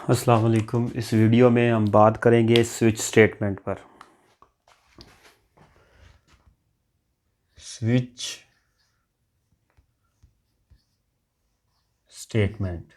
अस्सलाम वालेकुम। इस वीडियो में हम बात करेंगे स्विच स्टेटमेंट पर। Switch statement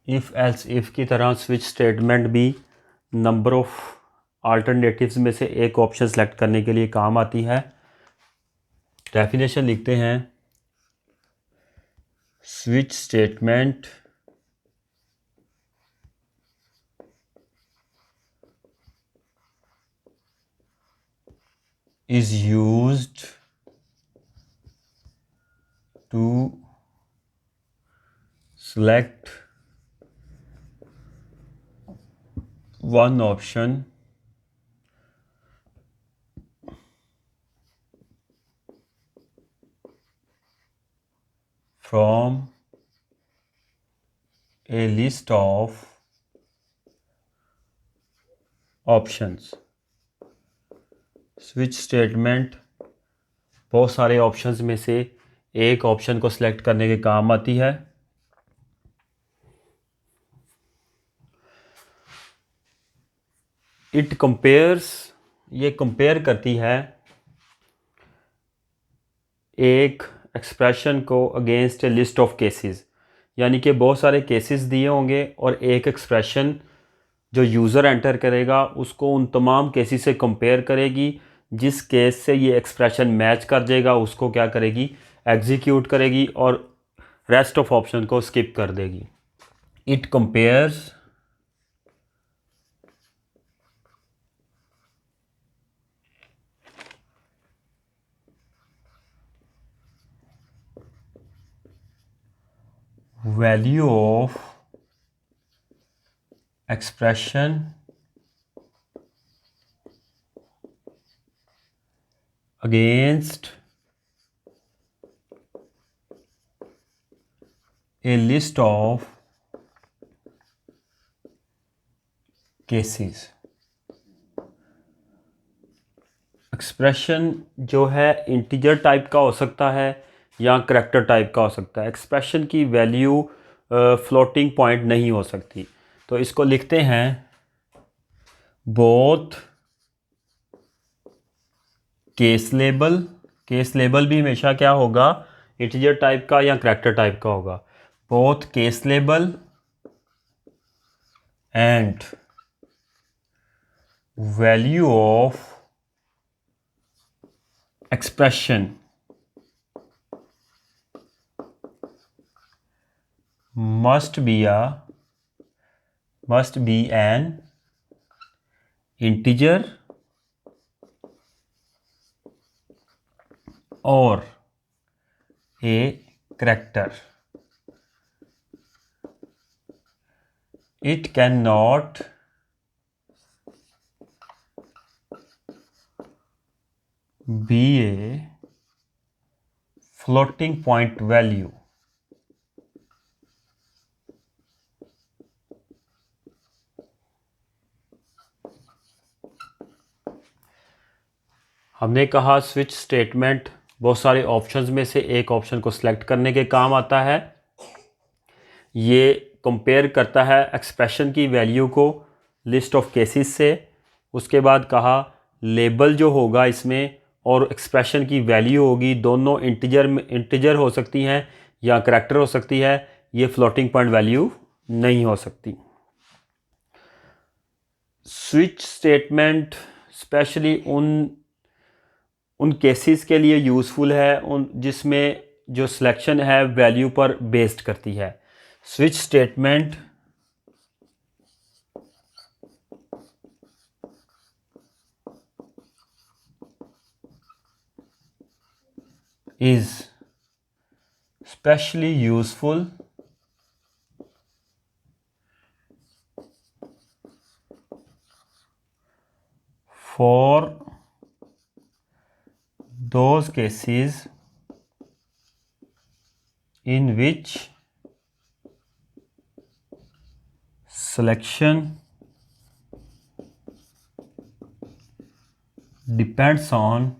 if else if की तरह स्विच स्टेटमेंट भी नंबर ऑफ अल्टरनेटिव्स में से एक ऑप्शन सेलेक्ट करने के लिए काम आती है। डेफिनेशन लिखते हैं, switch statement is used to select one option from a list of options। Switch statement बहुत सारे ऑप्शंस में से एक ऑप्शन को सिलेक्ट करने के काम आती है। इट कंपेयर्स, ये कंपेयर करती है एक एक्सप्रेशन को against A list of cases, यानी कि बहुत सारे केसेस दिए होंगे और एक एक्सप्रेशन जो यूज़र एंटर करेगा उसको उन तमाम केसेस से कंपेयर करेगी। जिस केस से ये एक्सप्रेशन मैच कर जाएगा उसको क्या करेगी, एग्जीक्यूट करेगी और रेस्ट ऑफ ऑप्शन को स्किप कर देगी। It compares value of expression against a list of cases। Expression जो है इंटीजर टाइप का हो सकता है या करैक्टर टाइप का हो सकता है। एक्सप्रेशन की वैल्यू फ्लोटिंग पॉइंट नहीं हो सकती। तो इसको लिखते हैं, both case label. Case label भी हमेशा क्या होगा, इंटीजर टाइप का या करैक्टर टाइप का होगा। Both case label and value of expression must be an integer or a character। It cannot be a floating point value। हमने कहा स्विच स्टेटमेंट बहुत सारे ऑप्शंस में से एक ऑप्शन को सिलेक्ट करने के काम आता है। ये कंपेयर करता है एक्सप्रेशन की वैल्यू को लिस्ट ऑफ केसेस से। उसके बाद कहा लेबल जो होगा इसमें और एक्सप्रेशन की वैल्यू होगी, दोनों इंटीजर हो सकती हैं या करैक्टर हो सकती है। ये फ्लोटिंग पॉइंट वैल्यू नहीं हो सकती। स्विच स्टेटमेंट स्पेशली उन केसेस के लिए यूज़फुल है जिसमें जो सिलेक्शन है वैल्यू पर बेस्ड करती है। Switch statement is especially useful for those cases in which selection depends on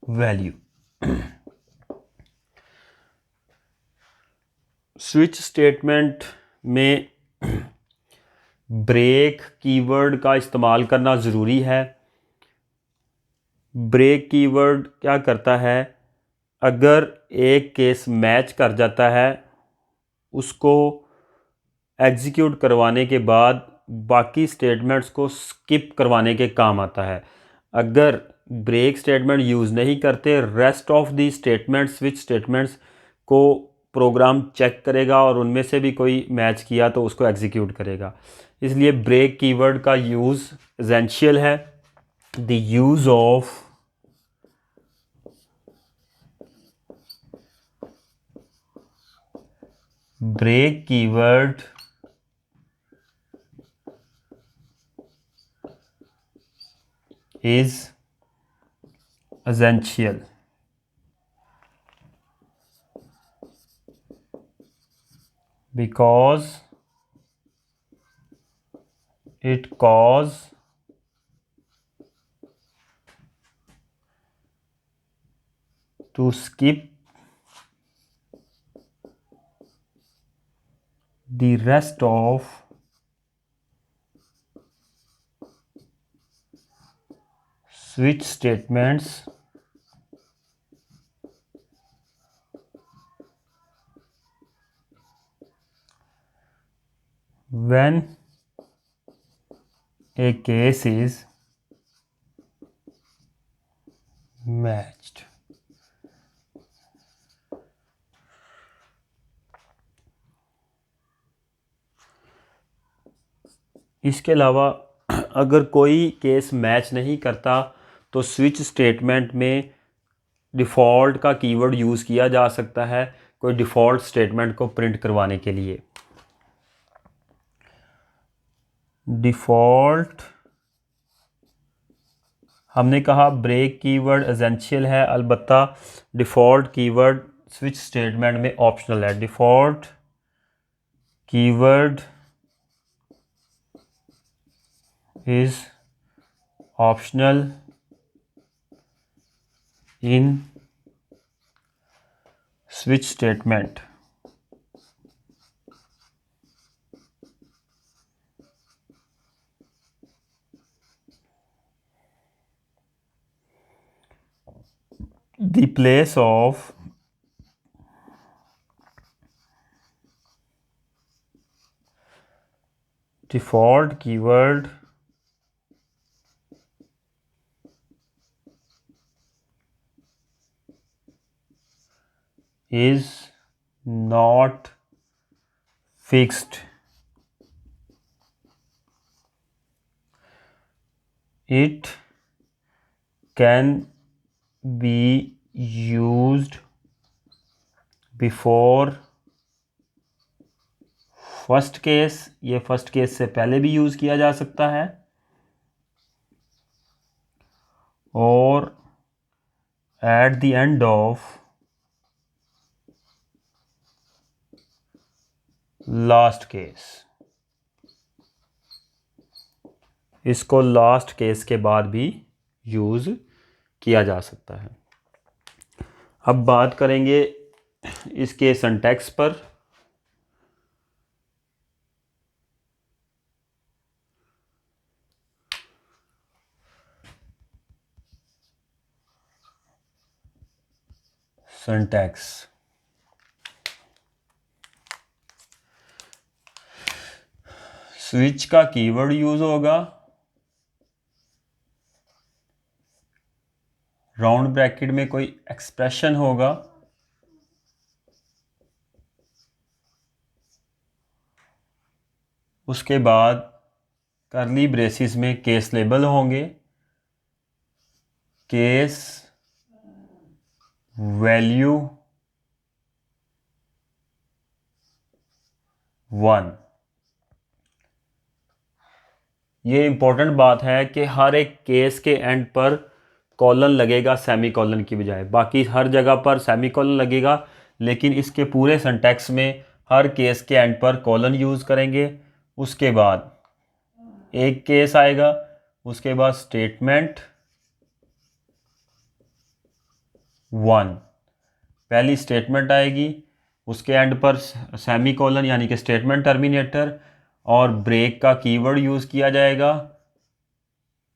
value। Switch statement में ब्रेक कीवर्ड का इस्तेमाल करना ज़रूरी है। ब्रेक कीवर्ड क्या करता है, अगर एक केस मैच कर जाता है उसको एग्जीक्यूट करवाने के बाद बाकी स्टेटमेंट्स को स्किप करवाने के काम आता है। अगर ब्रेक स्टेटमेंट यूज़ नहीं करते, rest of the statements switch statements को प्रोग्राम चेक करेगा और उनमें से भी कोई मैच किया तो उसको एग्जीक्यूट करेगा। इसलिए ब्रेक कीवर्ड का यूज़ एसेंशियल है। The use of break keyword is essential because it cause to skip the rest of switch statements when a case is matched। इसके अलावा अगर कोई केस मैच नहीं करता तो स्विच स्टेटमेंट में डिफ़ॉल्ट का कीवर्ड यूज़ किया जा सकता है कोई डिफ़ॉल्ट स्टेटमेंट को प्रिंट करवाने के लिए। डिफ़ॉल्ट हमने कहा ब्रेक कीवर्ड एसेंशियल है, अलबत्ता डिफ़ॉल्ट कीवर्ड स्विच स्टेटमेंट में ऑप्शनल है। Default keyword is optional in switch statement। The place of default keyword is not fixed। It can be used before first case, ये first case से पहले भी use किया जा सकता है, और at the end of last case. इसको लास्ट केस के बाद भी यूज़ किया जा सकता है। अब बात करेंगे इसके सिंटैक्स पर। सिंटैक्स स्विच का कीवर्ड यूज होगा, राउंड ब्रैकेट में कोई एक्सप्रेशन होगा, उसके बाद करली ब्रेसिस में केस लेबल होंगे, केस वैल्यू 1। ये इंपॉर्टेंट बात है कि हर एक केस के एंड पर कॉलन लगेगा सेमी कॉलन की बजाय। बाकी हर जगह पर सेमी कॉलन लगेगा, लेकिन इसके पूरे सिंटैक्स में हर केस के एंड पर कॉलन यूज़ करेंगे। उसके बाद एक केस आएगा, उसके बाद स्टेटमेंट 1, पहली स्टेटमेंट आएगी, उसके एंड पर सेमी कॉलन यानी कि स्टेटमेंट टर्मिनेटर और ब्रेक का कीवर्ड यूज़ किया जाएगा,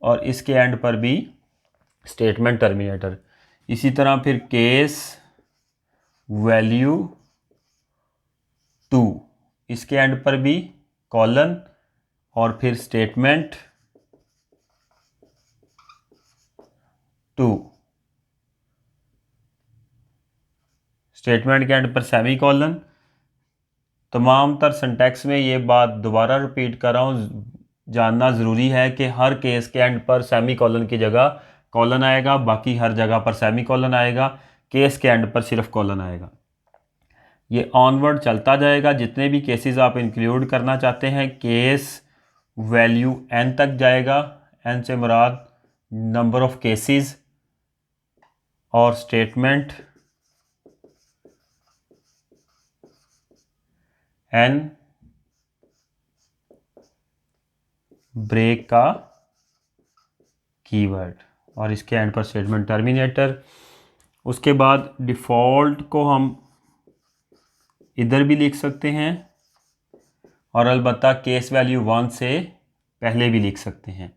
और इसके एंड पर भी स्टेटमेंट टर्मिनेटर। इसी तरह फिर केस वैल्यू 2, इसके एंड पर भी कॉलन और फिर स्टेटमेंट 2, स्टेटमेंट के एंड पर सेमी कॉलन। तमाम तर सिंटैक्स में ये बात दोबारा रिपीट कर रहा हूँ, जानना ज़रूरी है कि हर केस के एंड पर सेमी कॉलन की जगह कॉलन आएगा, बाकी हर जगह पर सेमी कॉलन आएगा, केस के एंड पर सिर्फ कॉलन आएगा। ये ऑनवर्ड चलता जाएगा, जितने भी केसेस आप इंक्लूड करना चाहते हैं केस वैल्यू n तक जाएगा। n से मुराद नंबर ऑफ केसेस, और स्टेटमेंट n ब्रेक का कीवर्ड, और इसके एंड पर स्टेटमेंट टर्मिनेटर। उसके बाद डिफ़ॉल्ट को हम इधर भी लिख सकते हैं, और अलबत्ता केस वैल्यू 1 से पहले भी लिख सकते हैं,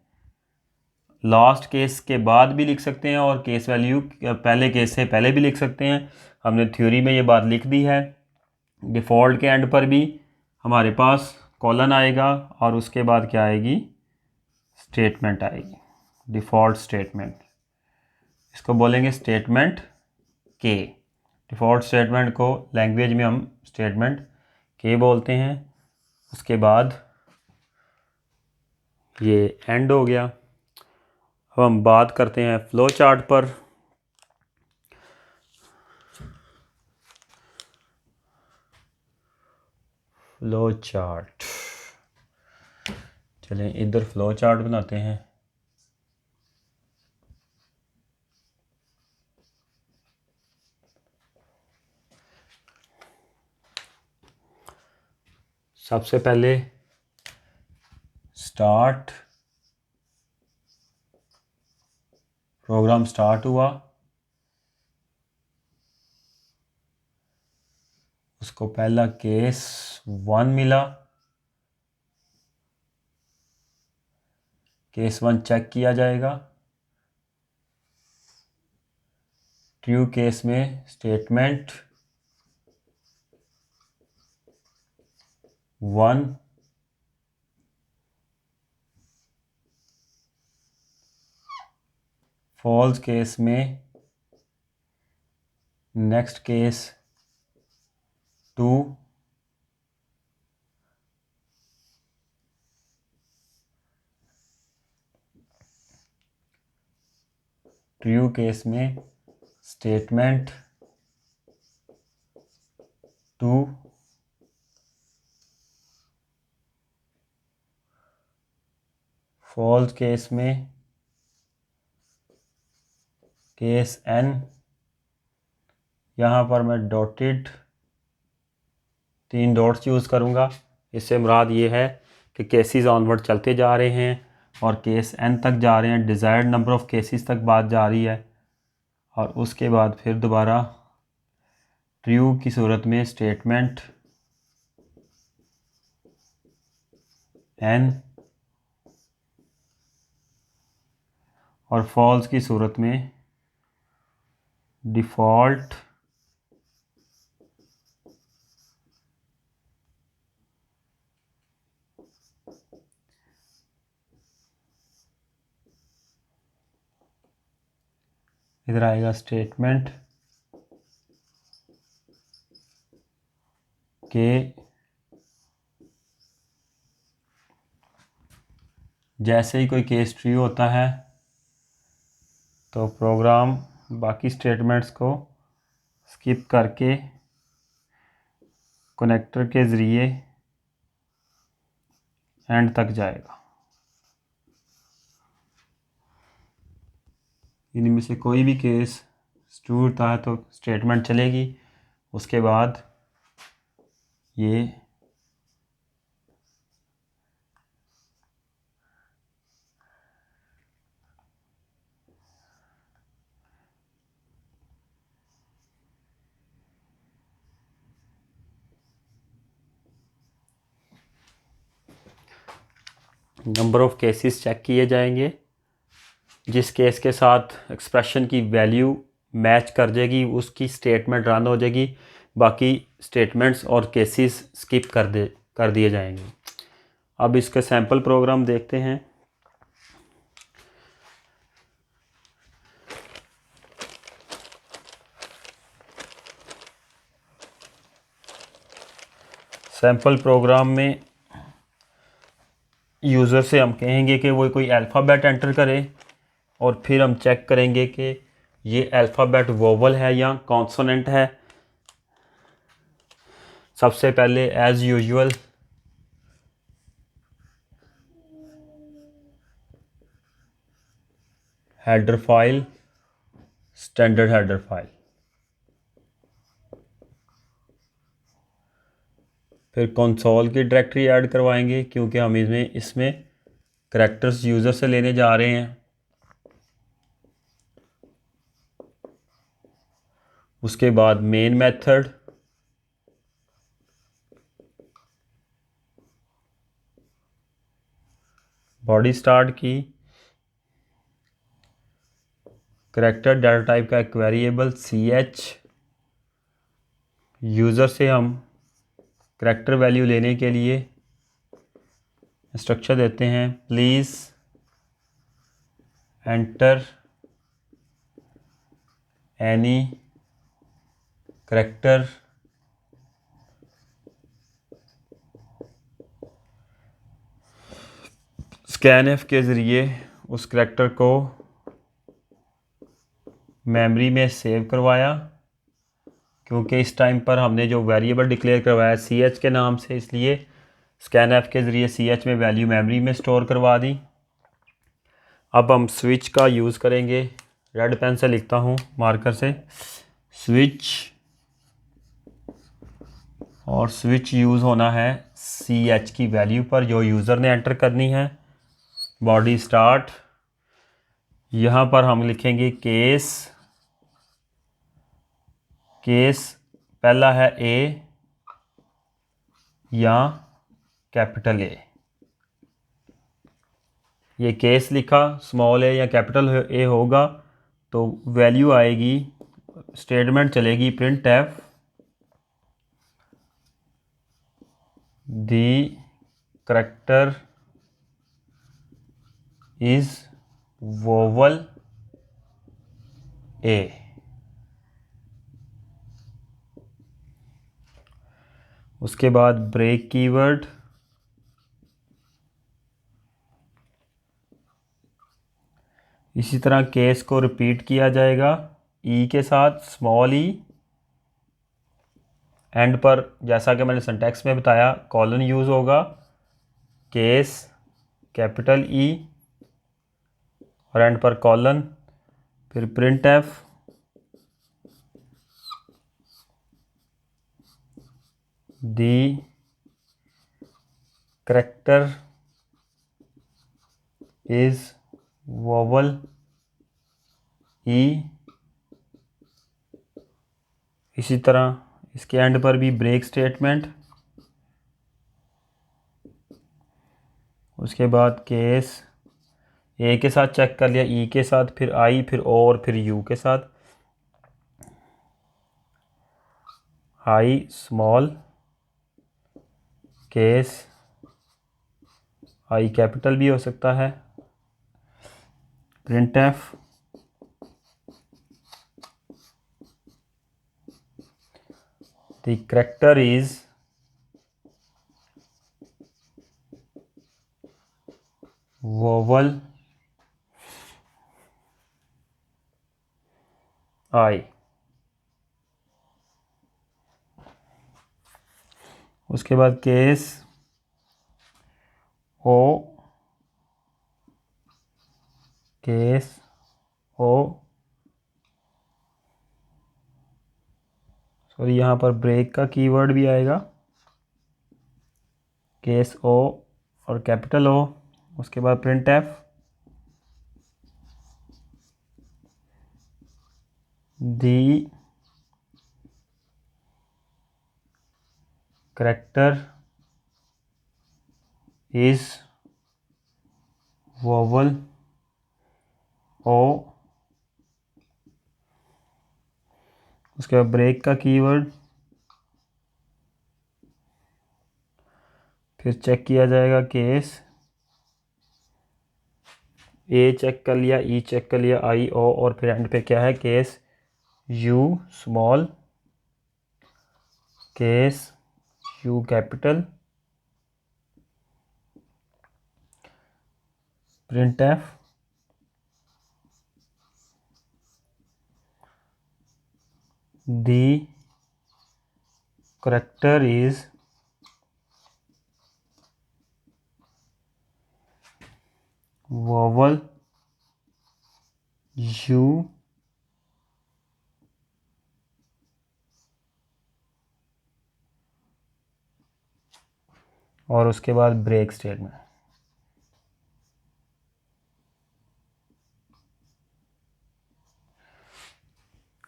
लास्ट केस के बाद भी लिख सकते हैं, और केस वैल्यू पहले केस से पहले भी लिख सकते हैं। हमने थ्योरी में ये बात लिख दी है। डिफ़ॉल्ट के एंड पर भी हमारे पास कॉलन आएगा, और उसके बाद क्या आएगी, स्टेटमेंट आएगी, डिफ़ॉल्ट स्टेटमेंट। इसको बोलेंगे स्टेटमेंट के। डिफ़ॉल्ट स्टेटमेंट को लैंग्वेज में हम स्टेटमेंट के बोलते हैं। उसके बाद ये एंड हो गया। अब हम बात करते हैं फ्लो चार्ट पर। फ्लो चार्ट, चलें इधर फ्लो चार्ट बनाते हैं। सबसे पहले स्टार्ट, प्रोग्राम स्टार्ट हुआ, उसको पहला केस 1 मिला, केस 1 चेक किया जाएगा। ट्रू केस में स्टेटमेंट 1, फॉल्स केस में नेक्स्ट केस 2, ट्रू केस में स्टेटमेंट 2, फॉल्स केस में केस n। यहाँ पर मैं डॉटेड 3 डॉट्स यूज़ करूँगा। इससे मुराद ये है कि केसेस ऑनवर्ड चलते जा रहे हैं और केस n तक जा रहे हैं, डिज़ायर्ड नंबर ऑफ़ केसेस तक बात जा रही है। और उसके बाद फिर दोबारा ट्रू की सूरत में स्टेटमेंट n, और फॉल्स की सूरत में डिफ़ॉल्ट इधर आएगा स्टेटमेंट के। जैसे ही कोई केस ट्रू होता है तो प्रोग्राम बाकी स्टेटमेंट्स को स्किप करके कनेक्टर के ज़रिए एंड तक जाएगा। इनमें से कोई भी केस ट्रू होता है तो स्टेटमेंट चलेगी, उसके बाद ये नंबर ऑफ़ केसेस चेक किए जाएंगे। जिस केस के साथ एक्सप्रेशन की वैल्यू मैच कर जाएगी उसकी स्टेटमेंट रन हो जाएगी, बाकी स्टेटमेंट्स और केसेस स्किप कर दिए जाएंगे। अब इसके सैम्पल प्रोग्राम देखते हैं। सैम्पल प्रोग्राम में यूज़र से हम कहेंगे कि वो कोई अल्फ़ाबेट एंटर करे और फिर हम चेक करेंगे कि ये अल्फ़ाबेट वोवल है या कॉन्सोनेंट है। सबसे पहले as usual header file, standard header file, फिर कंसोल की डायरेक्टरी ऐड करवाएंगे क्योंकि हम इसमें करैक्टर्स यूज़र से लेने जा रहे हैं। उसके बाद मेन मेथड, बॉडी स्टार्ट की, करैक्टर डाटा टाइप का एक वेरिएबल ch, यूज़र से हम करैक्टर वैल्यू लेने के लिए इंस्ट्रक्शन देते हैं please enter any character scanf के ज़रिए उस करैक्टर को मेमोरी में सेव करवाया, क्योंकि इस टाइम पर हमने जो वेरिएबल डिक्लेयर करवाया ch के नाम से, इसलिए स्कैनएफ के ज़रिए ch में वैल्यू मेमोरी में स्टोर करवा दी। अब हम स्विच का यूज़ करेंगे। रेड पेन से लिखता हूँ मार्कर से, स्विच, और स्विच यूज़ होना है ch की वैल्यू पर जो यूज़र ने एंटर करनी है। बॉडी स्टार्ट, यहाँ पर हम लिखेंगे केस पहला है ए या कैपिटल ए। ये केस लिखा, स्मॉल ए या कैपिटल ए होगा तो वैल्यू आएगी, स्टेटमेंट चलेगी print f the character is vowel a. उसके बाद ब्रेक कीवर्ड, इसी तरह केस को रिपीट किया जाएगा ई के साथ, स्मॉल ई, एंड पर जैसा कि मैंने सिंटैक्स में बताया कॉलन यूज़ होगा, केस कैपिटल ई और एंड पर कॉलन, फिर print f the character is vowel E. इसी तरह इसके एंड पर भी ब्रेक स्टेटमेंट। उसके बाद केस ए के साथ चेक कर लिया, ई के साथ, फिर आई, फिर ओ और फिर यू के साथ। I small, case I capital भी हो सकता है, print f the character is vowel I. उसके बाद case O, case O, sorry यहाँ पर ब्रेक का कीवर्ड भी आएगा, केस ओ और कैपिटल ओ। उसके बाद print f the character is vowel O, उसके बाद ब्रेक का कीवर्ड, फिर चेक किया जाएगा केस, ए चेक कर लिया, ई चेक कर लिया, आई ओ, और फिर एंड पे क्या है, case you small, case you capital, print f, the corrector is vowel u और उसके बाद ब्रेक स्टेटमेंट।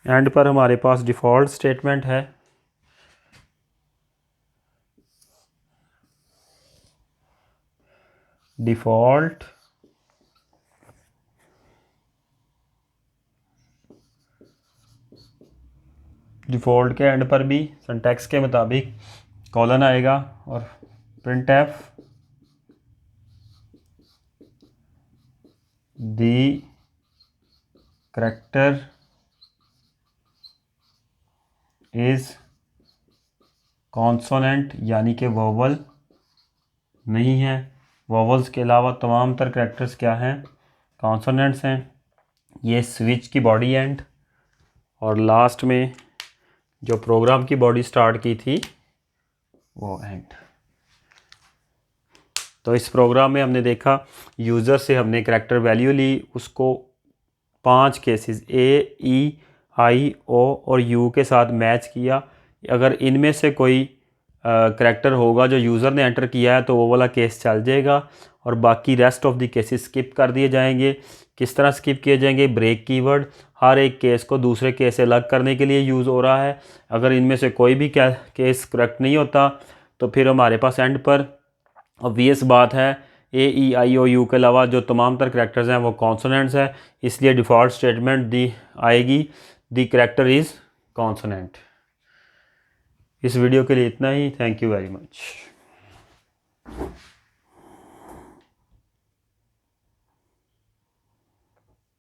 एंड पर हमारे पास डिफ़ॉल्ट स्टेटमेंट है, डिफ़ॉल्ट के एंड पर भी सिंटैक्स के मुताबिक कॉलन आएगा और print f the character is consonant, यानी कि वोवल नहीं है। वोवल्स के अलावा तमाम तर करैक्टर्स क्या हैं, कॉन्सोनेंट्स हैं। ये स्विच की बॉडी एंड, और लास्ट में जो प्रोग्राम की बॉडी स्टार्ट की थी वो एंड। तो इस प्रोग्राम में हमने देखा यूज़र से हमने करैक्टर वैल्यू ली, उसको 5 केसेस ए, ई, आई, ओ और यू के साथ मैच किया। अगर इनमें से कोई करैक्टर होगा जो यूज़र ने एंटर किया है तो वो वाला केस चल जाएगा, और बाकी rest of the cases skip कर दिए जाएंगे। किस तरह स्किप किए जाएंगे, ब्रेक कीवर्ड हर एक केस को दूसरे केस से अलग करने के लिए यूज़ हो रहा है। अगर इनमें से कोई भी केस करेक्ट नहीं होता तो फिर हमारे पास एंड पर ऑब्वियस बात है ए, ई, आई, ओ, यू के अलावा जो तमाम तर करैक्टर्स हैं वो कॉन्सोनेंट्स हैं, इसलिए डिफ़ॉल्ट स्टेटमेंट दी आएगी, दी करैक्टर इज़ कॉन्सोनेंट। इस वीडियो के लिए इतना ही। Thank you very much.